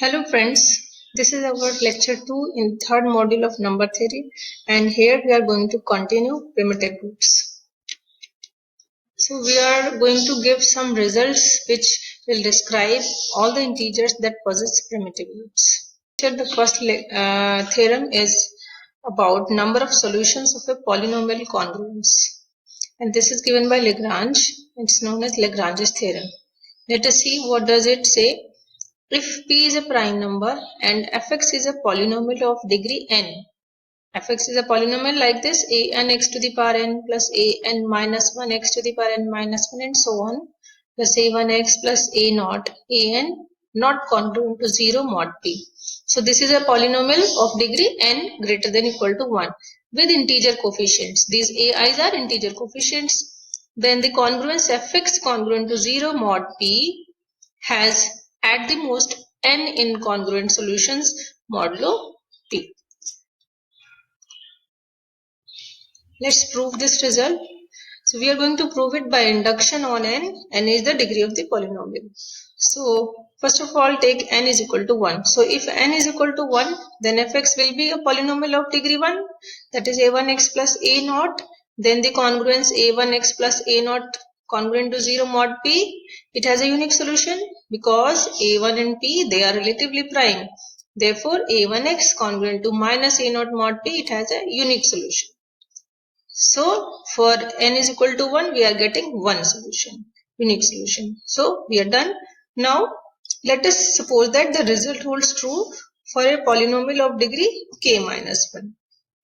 Hello friends, this is our lecture 2 in third module of number theory, and here we are going to continue primitive roots. So we are going to give some results which will describe all the integers that possess primitive roots. Here the first theorem is about number of solutions of a polynomial congruence, and this is given by Lagrange. It's known as Lagrange's theorem. Let us see what does it say. If p is a prime number and fx is a polynomial of degree n, fx is a polynomial like this, a n x to the power n plus a n minus 1 x to the power n minus 1 and so on, plus a1x plus a naught a n not congruent to 0 mod p. So this is a polynomial of degree n greater than equal to 1 with integer coefficients. These ai's are integer coefficients. Then the congruence fx congruent to 0 mod p has at the most n incongruent solutions modulo p. Let's prove this result. So we are going to prove it by induction on n. N is the degree of the polynomial. So first of all take n is equal to 1. So if n is equal to 1, then fx will be a polynomial of degree 1, that is a1x plus a naught. Then the congruence a1x plus a naught congruent to 0 mod p, it has a unique solution because a1 and p, they are relatively prime. Therefore a1x congruent to minus a naught mod p, it has a unique solution. So for n is equal to 1, we are getting one solution, unique solution. So we are done. Now let us suppose that the result holds true for a polynomial of degree k minus 1.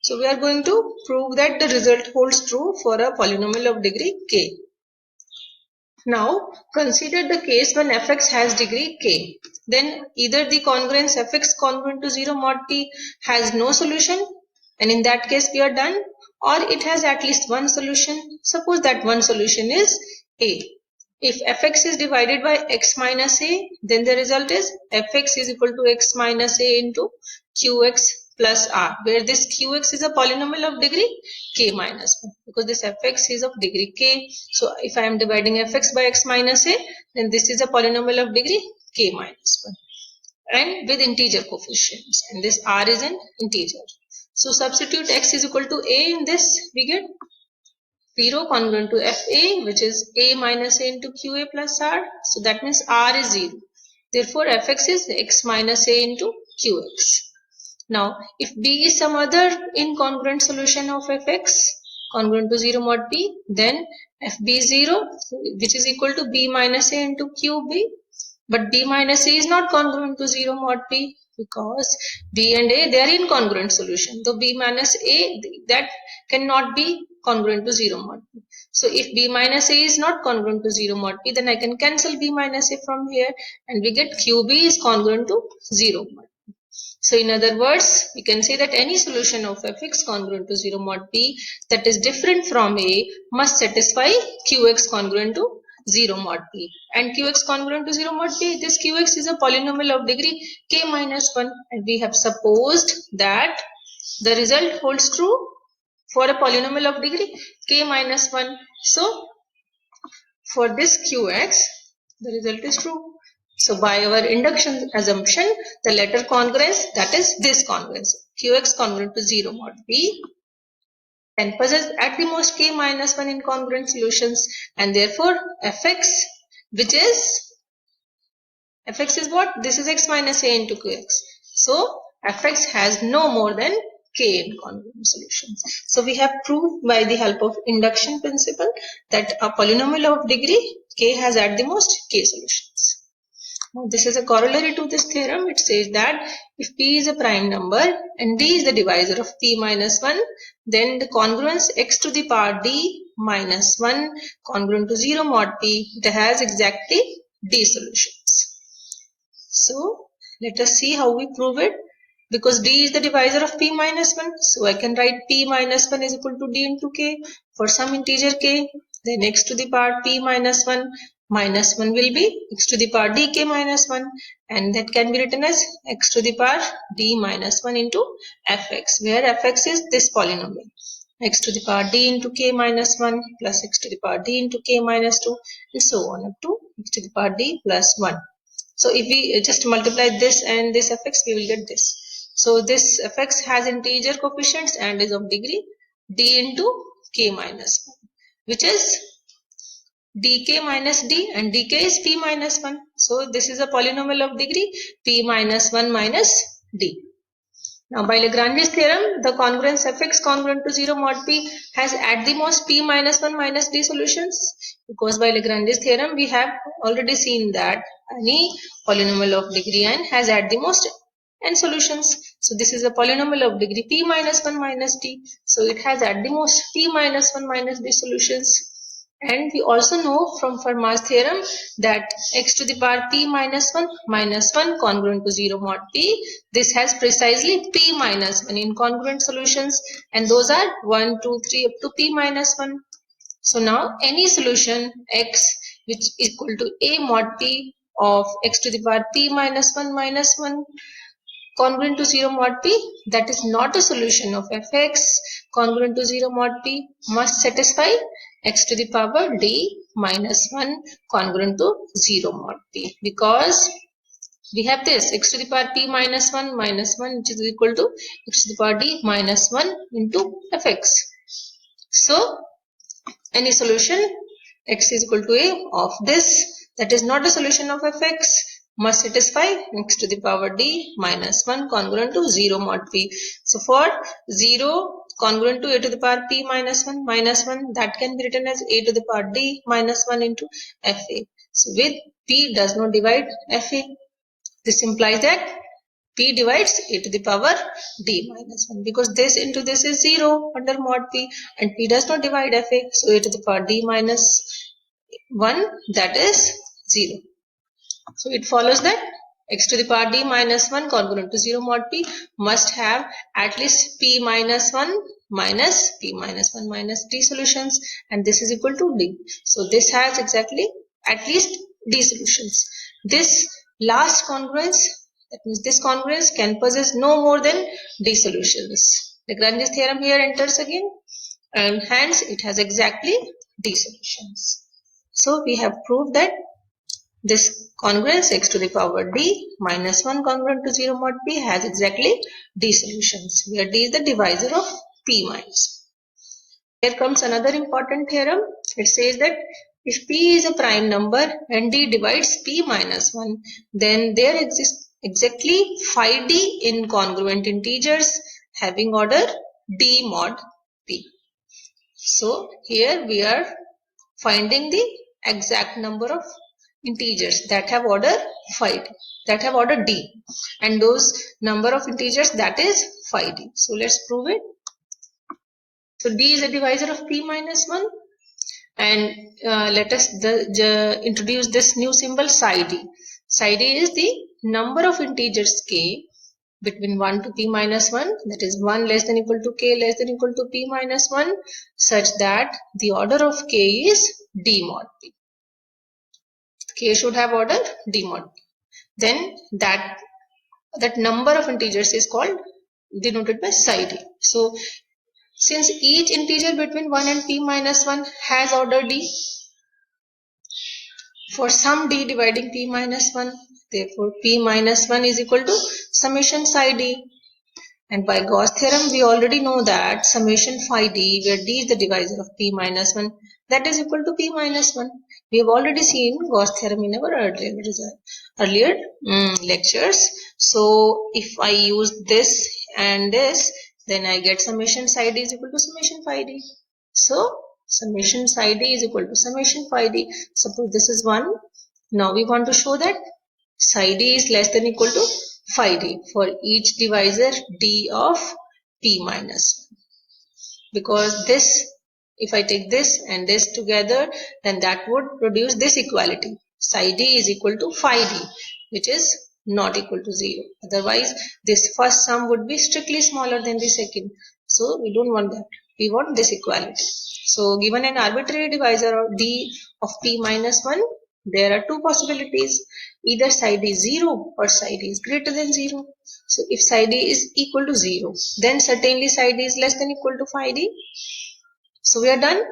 So we are going to prove that the result holds true for a polynomial of degree k. Now consider the case when fx has degree k. Then either the congruence fx congruent to 0 mod p has no solution, and in that case we are done, or it has at least one solution. Suppose that one solution is a. If fx is divided by x minus a, then the result is fx is equal to x minus a into qx plus r, where this qx is a polynomial of degree k minus 1, because this fx is of degree k. So if I am dividing fx by x minus a, then this is a polynomial of degree k minus 1 and with integer coefficients, and this r is an integer. So substitute x is equal to a in this, we get 0 congruent to fa, which is a minus a into qa plus r. So that means r is 0. Therefore fx is x minus a into qx. Now if b is some other incongruent solution of fx congruent to 0 mod p, then fb is 0, which is equal to b minus a into qb. But b minus a is not congruent to 0 mod p, because b and a, they are incongruent solution. So b minus a, that cannot be congruent to 0 mod p. So if b minus a is not congruent to 0 mod p, then I can cancel b minus a from here, and we get qb is congruent to 0 mod p. So in other words, we can say that any solution of fx congruent to 0 mod p that is different from a must satisfy qx congruent to 0 mod p. And qx congruent to 0 mod p, this qx is a polynomial of degree k minus 1, and we have supposed that the result holds true for a polynomial of degree k minus 1. So for this qx, the result is true. So by our induction assumption, the latter congruence, that is this congruence, qx congruent to 0 mod p, and possess at the most k minus 1 incongruent solutions, and therefore fx, which is, fx is what? This is x minus a into qx. So fx has no more than k incongruent solutions. So we have proved by the help of induction principle that a polynomial of degree k has at the most k solutions. Now this is a corollary to this theorem. It says that if p is a prime number and d is the divisor of p minus 1, then the congruence x to the power d minus 1 congruent to 0 mod p, it has exactly d solutions. So let us see how we prove it. Because d is the divisor of p minus 1, so I can write p minus 1 is equal to d into k for some integer k. Then x to the power p minus 1 minus 1 will be x to the power dk minus 1, and that can be written as x to the power d minus 1 into fx, where fx is this polynomial, x to the power d into k minus 1 plus x to the power d into k minus 2, and so on up to x to the power d plus 1. So if we just multiply this and this fx, we will get this. So this fx has integer coefficients and is of degree d into k minus 1, which is dk minus d, and dk is p minus 1. So this is a polynomial of degree p minus 1 minus d. Now by Lagrange's theorem, the congruence fx congruent to 0 mod p has at the most p minus 1 minus d solutions, because by Lagrange's theorem we have already seen that any polynomial of degree n has at the most n solutions. So this is a polynomial of degree p minus 1 minus d. So it has at the most p minus 1 minus d solutions. And we also know from Fermat's theorem that x to the power p minus 1 minus 1 congruent to 0 mod p, this has precisely p minus 1 incongruent solutions, and those are 1, 2, 3 up to p minus 1. So now any solution x which is equal to a mod p of x to the power p minus 1 minus 1 congruent to 0 mod p, that is not a solution of fx congruent to 0 mod p, must satisfy x to the power d minus 1 congruent to 0 mod p, because we have this x to the power p minus 1 minus 1 which is equal to x to the power d minus 1 into fx. So any solution x is equal to a of this, that is not a solution of fx, must satisfy x to the power d minus 1 congruent to 0 mod p. So for 0 congruent to a to the power p minus 1 minus 1, that can be written as a to the power d minus 1 into fa. So with p does not divide fa, this implies that p divides a to the power d minus 1, because this into this is 0 under mod p, and p does not divide fa, so a to the power d minus 1, that is 0. So it follows that x to the power d minus 1 congruent to 0 mod p must have at least p minus 1 minus p minus 1 minus d solutions, and this is equal to d. So this has exactly at least d solutions. This last congruence, that means this congruence, can possess no more than d solutions. Lagrange's theorem here enters again, and hence it has exactly d solutions. So we have proved that this congruence x to the power d minus 1 congruent to 0 mod p has exactly d solutions, where d is the divisor of p minus 1. Here comes another important theorem. It says that if p is a prime number and d divides p minus 1, then there exists exactly phi d incongruent integers having order d mod p. So here we are finding the exact number of integers that have order phi d, that have order d, and those number of integers, that is phi d. So let's prove it. So d is a divisor of p minus 1, and let us introduce this new symbol psi d. Psi d is the number of integers k between 1 to p minus 1, that is 1 less than equal to k less than equal to p minus 1, such that the order of k is d mod p. K should have order d mod p. Then that number of integers is called, denoted by psi d. So since each integer between 1 and p minus 1 has order d, for some d dividing p minus 1, therefore p minus 1 is equal to summation psi d. And by Gauss theorem, we already know that summation phi d, where d is the divisor of p minus 1, that is equal to p minus 1. We have already seen Gauss theorem in our earlier lectures. So if I use this and this, then I get summation psi d is equal to summation phi d. So summation psi d is equal to summation phi d. Suppose this is 1. Now we want to show that psi d is less than equal to phi d for each divisor d of p minus 1. Because this, if I take this and this together, then that would produce this equality. Psi d is equal to phi d, which is not equal to 0. Otherwise, this first sum would be strictly smaller than the second. So we don't want that. We want this equality. So given an arbitrary divisor of d of p minus 1, there are two possibilities. Either psi d is 0 or psi d is greater than 0. So if psi d is equal to 0, then certainly psi d is less than equal to phi d. So we are done.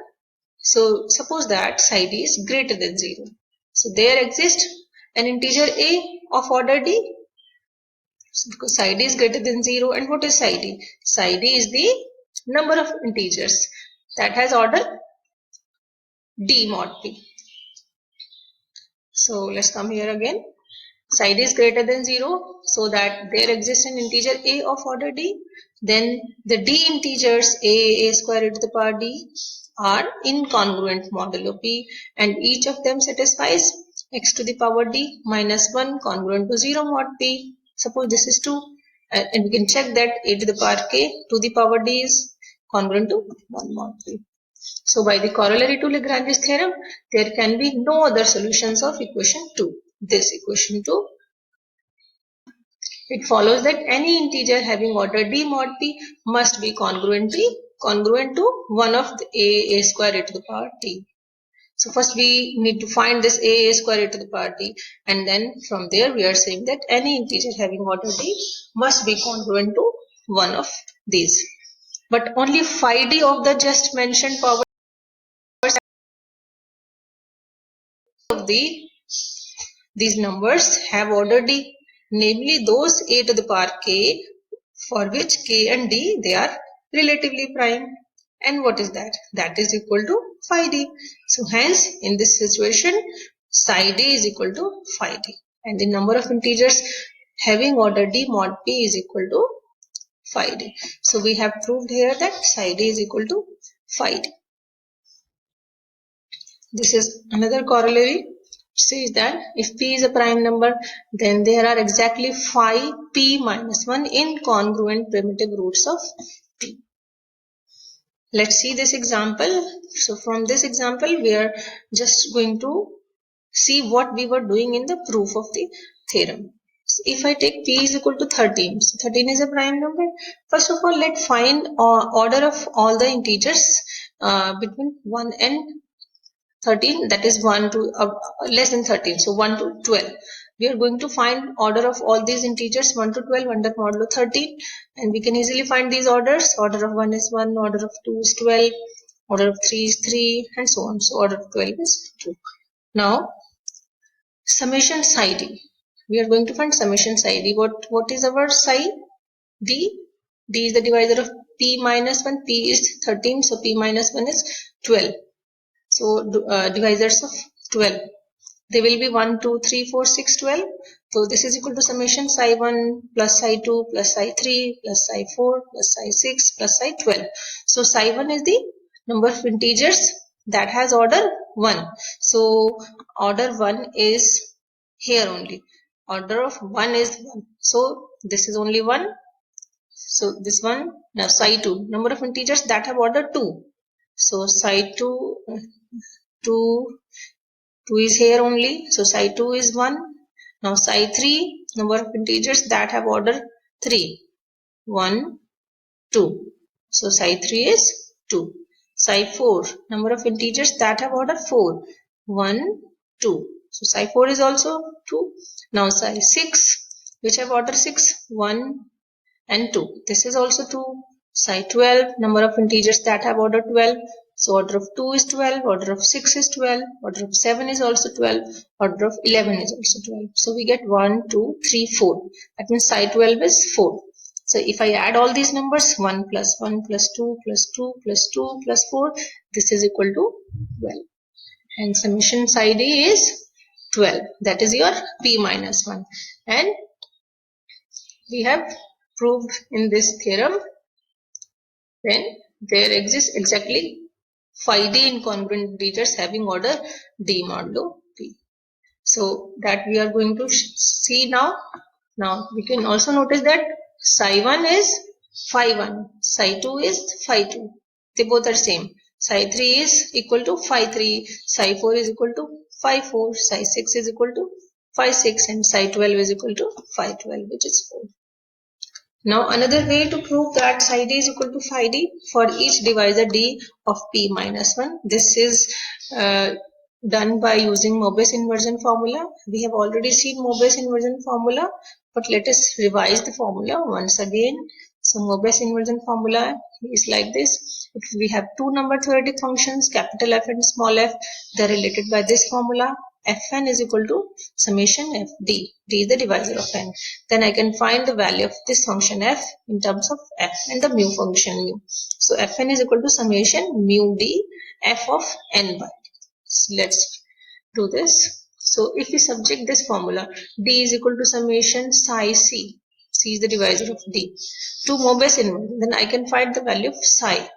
So suppose that psi d is greater than 0. So there exists an integer a of order d? So because psi d is greater than 0, and what is psi d? Psi d is the number of integers that has order d mod p. So let's come here again. Psi d is greater than 0, so that there exists an integer a of order d. Then the d integers a square e to the power d are incongruent modulo p, and each of them satisfies x to the power d minus 1 congruent to 0 mod p. Suppose this is 2, and we can check that a to the power k to the power d is congruent to 1 mod p. So by the corollary to Lagrange's theorem, there can be no other solutions of equation 2. This equation 2. It follows that any integer having order d mod p must be congruent to 1 of the a square e to the power t. So first we need to find this a square e to the power t, and then from there we are saying that any integer having order d must be congruent to 1 of these. But only phi d of the just mentioned powers of these numbers have order d, namely those a to the power k for which k and d they are relatively prime. And what is that? That is equal to phi d. So hence in this situation psi d is equal to phi d, and the number of integers having order d mod p is equal to phi d. So we have proved here that psi d is equal to phi d. This is another corollary. Says that if p is a prime number, then there are exactly phi p minus 1 incongruent primitive roots of p. Let's see this example. So from this example, we are just going to see what we were doing in the proof of the theorem. So if I take p is equal to 13, so 13 is a prime number. First of all, let's find order of all the integers between 1 and 13, that is 1 to less than 13, so 1 to 12. We are going to find order of all these integers 1 to 12 under modulo 13, and we can easily find these orders. Order of 1 is 1, order of 2 is 12, order of 3 is 3, and so on. So order of 12 is 2. Now summation psi d. We are going to find summation psi d. What is our psi d? D is the divisor of p minus 1. P is 13, so p minus 1 is 12. So divisors of 12, they will be 1, 2, 3, 4, 6, 12. So this is equal to summation psi 1 plus psi 2 plus psi 3 plus psi 4 plus psi 6 plus psi 12. So psi 1 is the number of integers that has order 1. So order 1 is here only. Order of 1 is 1. So this is only 1. So this one. Now psi 2, number of integers that have order 2. So psi 2 is here only. So psi 2 is 1. Now psi 3, number of integers that have order 3. 1, 2. So psi 3 is 2. Psi 4, number of integers that have order 4. 1, 2. So psi 4 is also 2. Now psi 6, which have order 6. 1 and 2. This is also 2. Psi 12, number of integers that have order 12. So order of 2 is 12, order of 6 is 12, order of 7 is also 12, order of 11 is also 12. So we get 1, 2, 3, 4. That means psi 12 is 4. So if I add all these numbers, 1 plus 1 plus 2 plus 2 plus 2 plus 4, this is equal to 12. And summation psi d is 12. That is your p minus 1. And we have proved in this theorem when there exists exactly phi d incongruent integers having order d modulo p. So that we are going to see now. Now we can also notice that psi 1 is phi 1, psi 2 is phi 2. They both are same. Psi 3 is equal to phi 3, psi 4 is equal to phi 4, psi 6 is equal to phi 6, and psi 12 is equal to phi 12, which is 4. Now another way to prove that psi d is equal to phi d for each divisor d of p minus 1. This is done by using Mobius inversion formula. We have already seen Mobius inversion formula, but let us revise the formula once again. So Mobius inversion formula is like this. If we have two number theoretic functions, capital F and small f, they are related by this formula. Fn is equal to summation fd. D is the divisor of n. Then I can find the value of this function f in terms of f and the mu function mu. So Fn is equal to summation mu d f of n by d. So let's do this. So if we subject this formula, d is equal to summation psi c. C is the divisor of d. To Mobius inverse, then I can find the value of psi.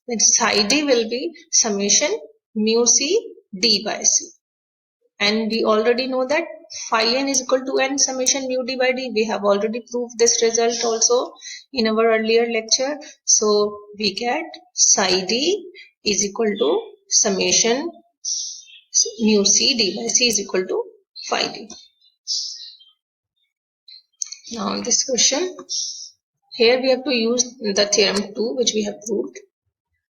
Then psi d will be summation mu c d by c. And we already know that phi n is equal to n summation mu d by d. We have already proved this result also in our earlier lecture. So we get psi d is equal to summation mu c d by c is equal to phi d. Now this question, here we have to use the theorem 2 which we have proved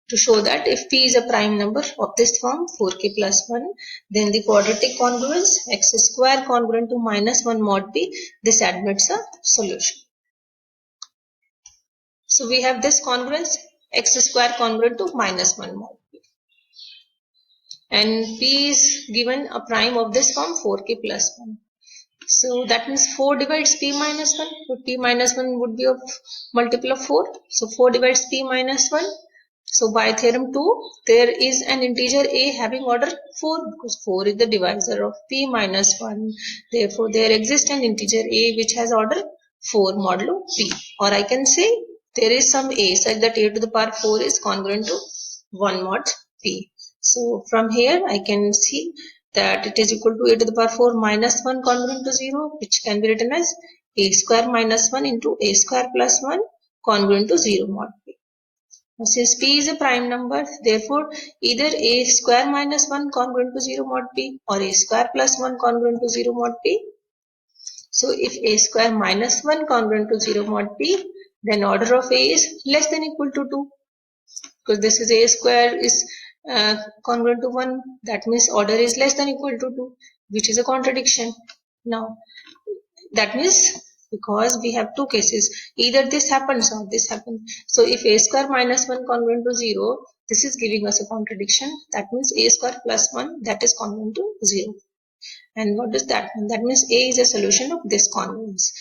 to show that if p is a prime number of this form 4k plus 1, then the quadratic congruence x square congruent to minus 1 mod p, this admits a solution. So we have this congruence x square congruent to minus 1 mod p. And p is given a prime of this form 4k plus 1. So that means 4 divides p minus 1. So p minus 1 would be a multiple of 4. So 4 divides p minus 1. So by theorem 2, there is an integer a having order 4 because 4 is the divisor of p minus 1. Therefore, there exists an integer a which has order 4 modulo p. Or I can say there is some a such that a to the power 4 is congruent to 1 mod p. So from here I can see that it is equal to a to the power 4 minus 1 congruent to 0, which can be written as a square minus 1 into a square plus 1 congruent to 0 mod p. Since p is a prime number, therefore either a square minus 1 congruent to 0 mod p or a square plus 1 congruent to 0 mod p. So if a square minus 1 congruent to 0 mod p, then order of a is less than equal to 2. Because this is a square is congruent to 1, that means order is less than equal to 2, which is a contradiction. Now that means because we have two cases, either this happens or this happens. So if a square minus 1 congruent to 0, this is giving us a contradiction. That means a square plus 1, that is congruent to 0. And what does that mean? That means a is a solution of this congruence,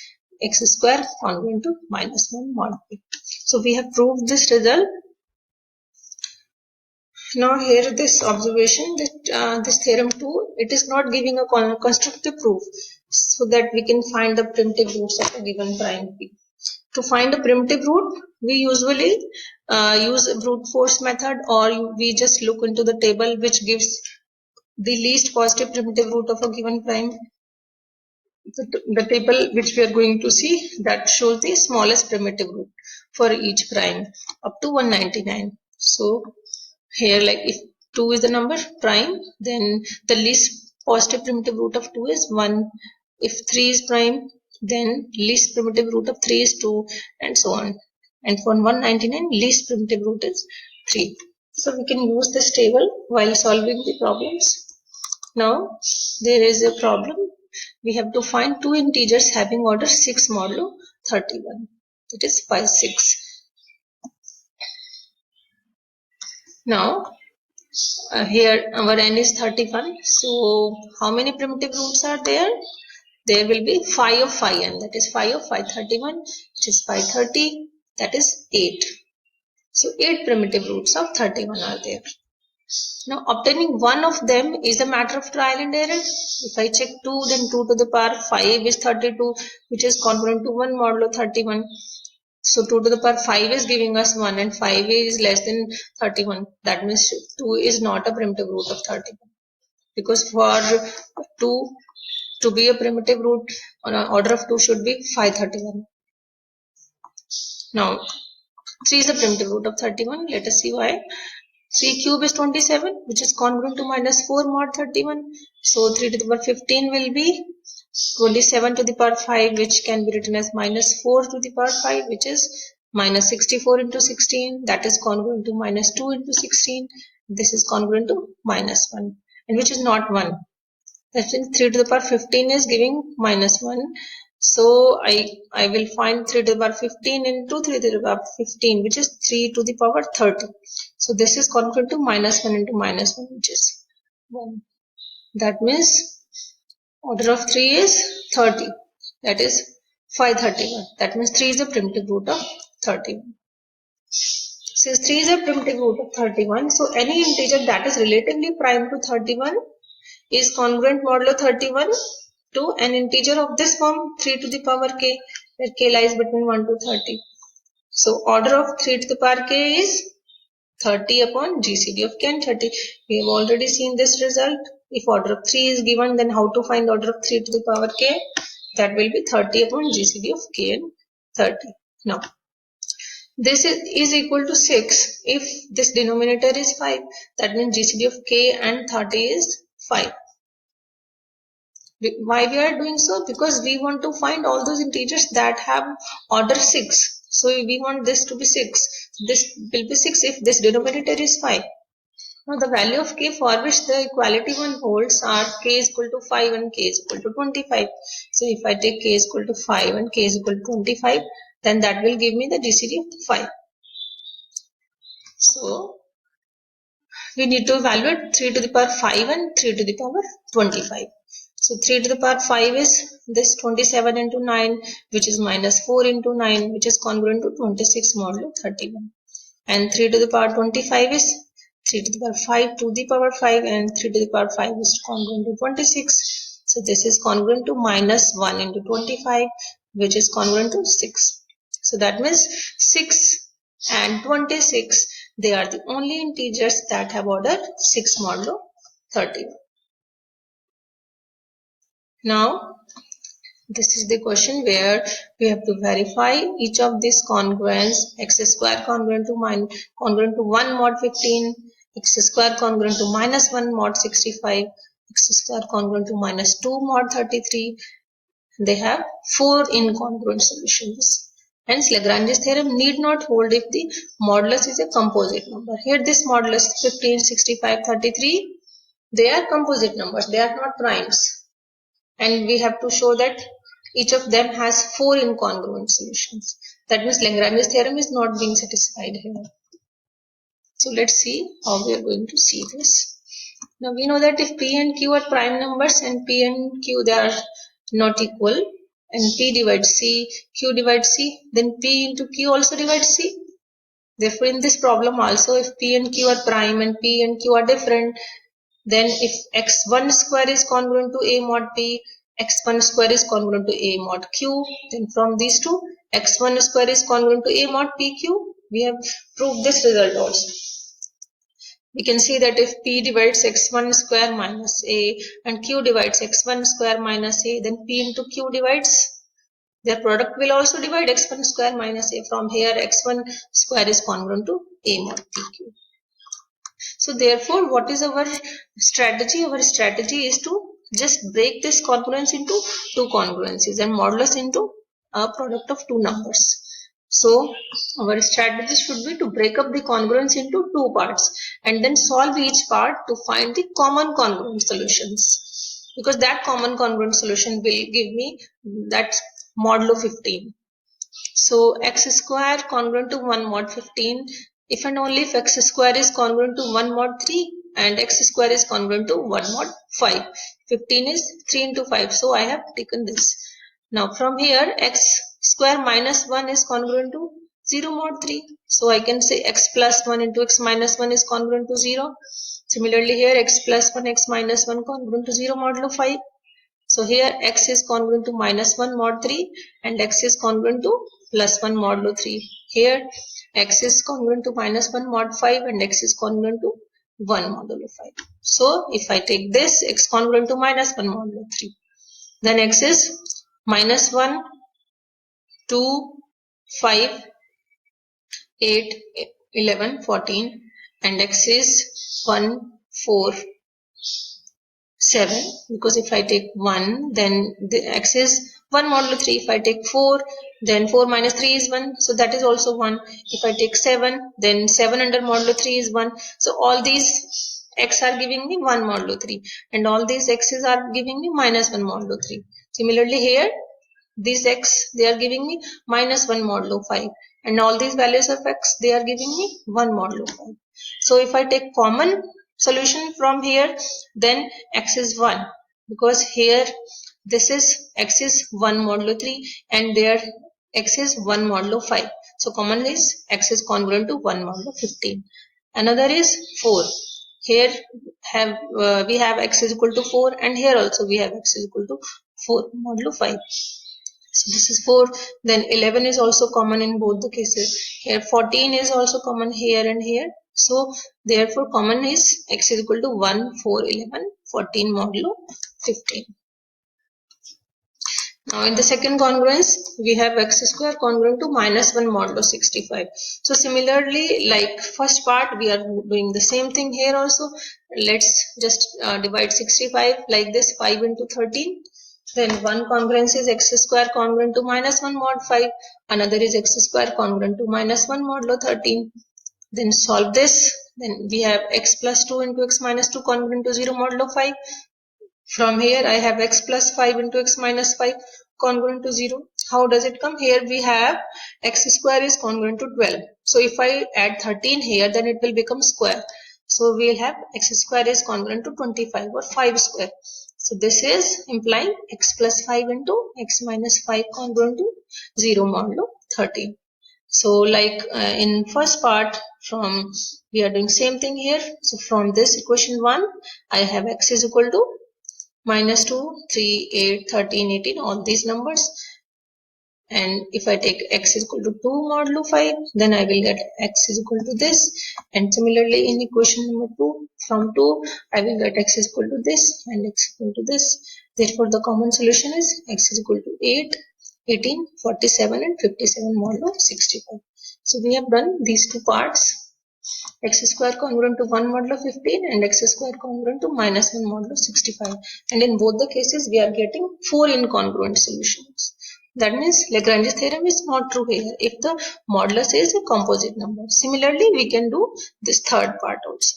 x square congruent to minus 1 mod p. So we have proved this result. Now here this observation that this theorem 2, it is not giving a constructive proof so that we can find the primitive roots of a given prime p. To find a primitive root, we usually use a brute force method, or we just look into the table which gives the least positive primitive root of a given prime. The table which we are going to see, that shows the smallest primitive root for each prime up to 199. So here, like if 2 is the number prime, then the least positive primitive root of 2 is 1. If 3 is prime, then least primitive root of 3 is 2, and so on. And for 199, least primitive root is 3. So we can use this table while solving the problems. Now there is a problem. We have to find two integers having order 6 modulo 31. That is 5, 6. Now here our n is 31. So how many primitive roots are there? There will be phi of phi n, that is phi of phi 31, which is phi 30, that is 8. So 8 primitive roots of 31 are there. Now obtaining one of them is a matter of trial and error. If I check 2, then 2 to the power 5 is 32, which is congruent to 1 modulo 31. So 2 to the power 5 is giving us 1 and 5 is less than 31. That means 2 is not a primitive root of 31. Because for 2 to be a primitive root on an order of 2 should be 531. Now 3 is a primitive root of 31. Let us see why. 3 cube is 27, which is congruent to minus 4 mod 31. So 3 to the power 15 will be 27 to the power 5, which can be written as minus 4 to the power 5, which is minus 64 into 16. That is congruent to minus 2 into 16. This is congruent to minus 1, and which is not 1. That means 3 to the power 15 is giving minus 1. So I will find 3 to the power 15 into 3 to the power 15, which is 3 to the power 30. So this is congruent to minus 1 into minus 1, which is 1. That means Order of 3 is 30. That is 531. That means 3 is a primitive root of 31. Since 3 is a primitive root of 31, so any integer that is relatively prime to 31 is congruent modulo 31 to an integer of this form 3 to the power k, where k lies between 1 to 30. So order of 3 to the power k is 30 upon GCD of k and 30. We have already seen this result. If order of 3 is given, then how to find order of 3 to the power k? That will be 30 upon GCD of k and 30. Now, this is equal to 6 if this denominator is 5. That means GCD of k and 30 is 5. Why we are doing so? Because we want to find all those integers that have order 6. So we want this to be 6. This will be 6 if this denominator is 5. Now the value of k for which the equality one holds are k is equal to 5 and k is equal to 25. So if I take k is equal to 5 and k is equal to 25, then that will give me the GCD of 5. So we need to evaluate 3 to the power 5 and 3 to the power 25. So 3 to the power 5 is this 27 into 9, which is minus 4 into 9, which is congruent to 26 modulo 31. And 3 to the power 25 is 3 to the power 5 to the power 5, and 3 to the power 5 is congruent to 26. So this is congruent to minus 1 into 25, which is congruent to 6. So that means 6 and 26, they are the only integers that have order 6 modulo 31. Now, this is the question where we have to verify each of these congruents. X square congruent to 1 mod 15, x square congruent to minus 1 mod 65, x square congruent to minus 2 mod 33. They have 4 incongruent solutions. Hence, Lagrange's theorem need not hold if the modulus is a composite number. Here this modulus 15, 65, 33, they are composite numbers. They are not primes. And we have to show that each of them has 4 incongruent solutions. That means Lagrange's theorem is not being satisfied here. So let's see how we are going to see this. Now we know that if P and Q are prime numbers and P and Q they are not equal, and P divides C, Q divides C, then P into Q also divides C. Therefore in this problem also, if P and Q are prime and P and Q are different, then if x1 square is congruent to A mod P, x1 square is congruent to A mod Q, then from these two, x1 square is congruent to A mod PQ. We have proved this result also. We can see that if P divides x1 square minus A and Q divides x1 square minus A, then P into Q divides, their product will also divide x1 square minus A. From here, x1 square is congruent to A mod PQ. So therefore, what is our strategy? Our strategy is to just break this congruence into 2 congruencies and modulus into a product of 2 numbers. So our strategy should be to break up the congruence into 2 parts and then solve each part to find the common congruent solutions, because that common congruent solution will give me that modulo 15. So x square congruent to 1 mod 15 if and only if x square is congruent to 1 mod 3 and x square is congruent to 1 mod 5. 15 is 3 into 5. So I have taken this. Now from here x square minus 1 is congruent to 0 mod 3. So I can say x plus 1 into x minus 1 is congruent to 0. Similarly here x plus 1 x minus 1 congruent to 0 modulo 5. So here x is congruent to minus 1 mod 3 and x is congruent to plus 1 modulo 3. Here x is congruent to minus 1 mod 5 and x is congruent to 1 modulo 5. So if I take this, x congruent to minus 1 modulo 3, then x is minus 1, 2, 5, 8, 11, 14 and x is 1, 4, 7, because if I take 1, then the x is 1 modulo 3. If I take 4, then 4 minus 3 is 1. So that is also 1. If I take 7, then 7 under modulo 3 is 1. So all these x are giving me 1 modulo 3 and all these x's are giving me minus 1 modulo 3. Similarly here, these x, they are giving me minus 1 modulo 5 and all these values of x, they are giving me 1 modulo 5. So if I take common solution from here, then x is 1. because here this is x is 1 modulo 3 and there x is 1 modulo 5. So common is x is congruent to 1 modulo 15. Another is 4. Here we have x is equal to 4 and here also we have x is equal to 4 modulo 5. So this is 4. Then 11 is also common in both the cases. Here 14 is also common here and here. So therefore common is x is equal to 1, 4, 11, 14 modulo 15. Now in the second congruence, we have x square congruent to minus 1 modulo 65. So similarly, like first part, we are doing the same thing here also. Let's just divide 65 like this, 5 into 13. Then one congruence is x square congruent to minus 1 mod 5. Another is x square congruent to minus 1 modulo 13. Then solve this. Then we have x plus 2 into x minus 2 congruent to 0 modulo 5. From here I have x plus 5 into x minus 5 congruent to 0. How does it come? Here we have x square is congruent to 12. So if I add 13 here, then it will become square. So we will have x square is congruent to 25 or 5 square. So this is implying x plus 5 into x minus 5 congruent to 0 modulo 13. So like in first part, from we are doing same thing here. So from this equation 1, I have x is equal to minus 2, 3, 8, 13, 18, all these numbers. And if I take x is equal to 2 modulo 5, then I will get x is equal to this. And similarly in equation number 2, from 2, I will get x is equal to this and x equal to this. Therefore, the common solution is x is equal to 8, 18, 47 and 57 modulo 65. So we have done these two parts. X square congruent to 1 modulo 15 and x square congruent to minus 1 modulo 65. And in both the cases, we are getting 4 incongruent solutions. That means Lagrange's theorem is not true here if the modulus is a composite number. Similarly, we can do this third part also.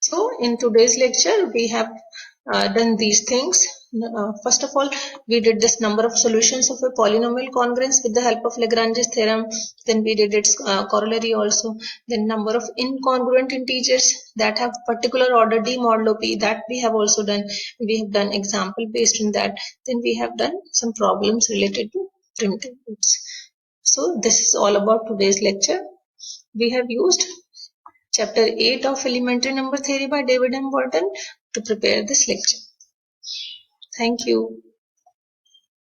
So in today's lecture, we have done these things. First of all, we did this number of solutions of a polynomial congruence with the help of Lagrange's theorem. Then we did its corollary also. Then number of incongruent integers that have particular order d modulo p, that we have also done. We have done example based on that. Then we have done some problems related to primitive roots. So this is all about today's lecture. We have used Chapter 8 of Elementary Number Theory by David M. Burton to prepare this lecture. Thank you.